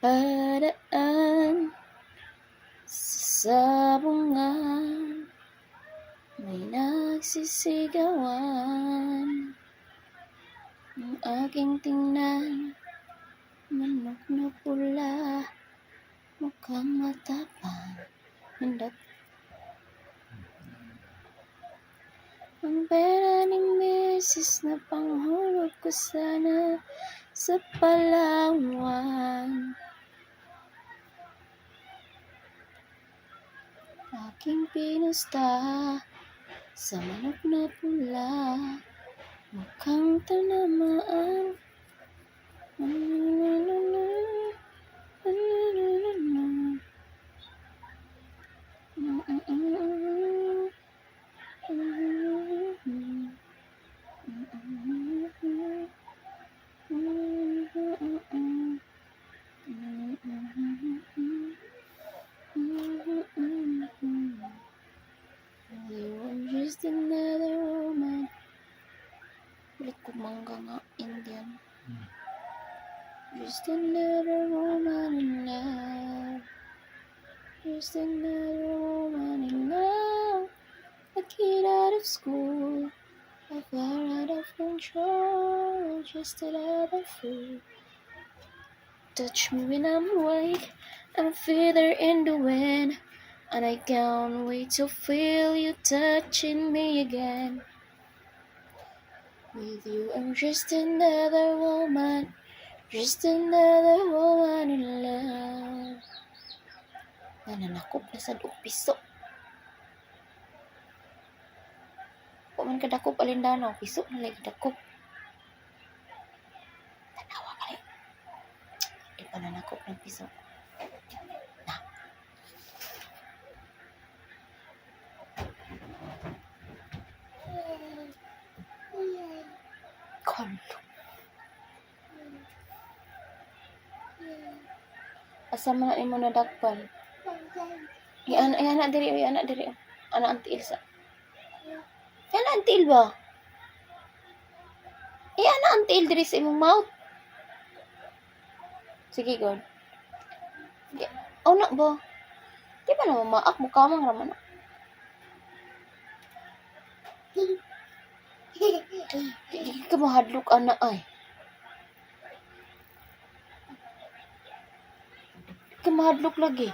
Padaan sa sabungan, may nagsisigawan. Ang aking tingnan, manok na pula, mukhang matapang, hindat. Ang pera ni Mrs. na panghulog ko sana sa Palawan. Aking pinusta sa manok na pula, mukhang tinamaan. Just another woman. Ulit ko mangga nga Indian. Just another woman in love. Just another woman in love. A kid out of school, a far out of control. Just another fool. Touch me when I'm awake, I'm a feather in the wind, and I can't wait to feel you touching me again. With you I'm just another woman, just another woman in love. Nananakop na sa piso. Kung man kadakop alindanaw, piso na lagi dakop. Tanawa kali. Di pa nanakop ng piso. Na. Kalo. Asa man imo nadagpan? Anak diri. Anak Auntie Ilsa. Anak Auntie Il ba? Anak Auntie Il diri sa imong mouth. Sige, God. Na ba? Di ba naman maak mo kamang raman na? Di ka mahadlok anak ay. Di ka mahadlok lagi.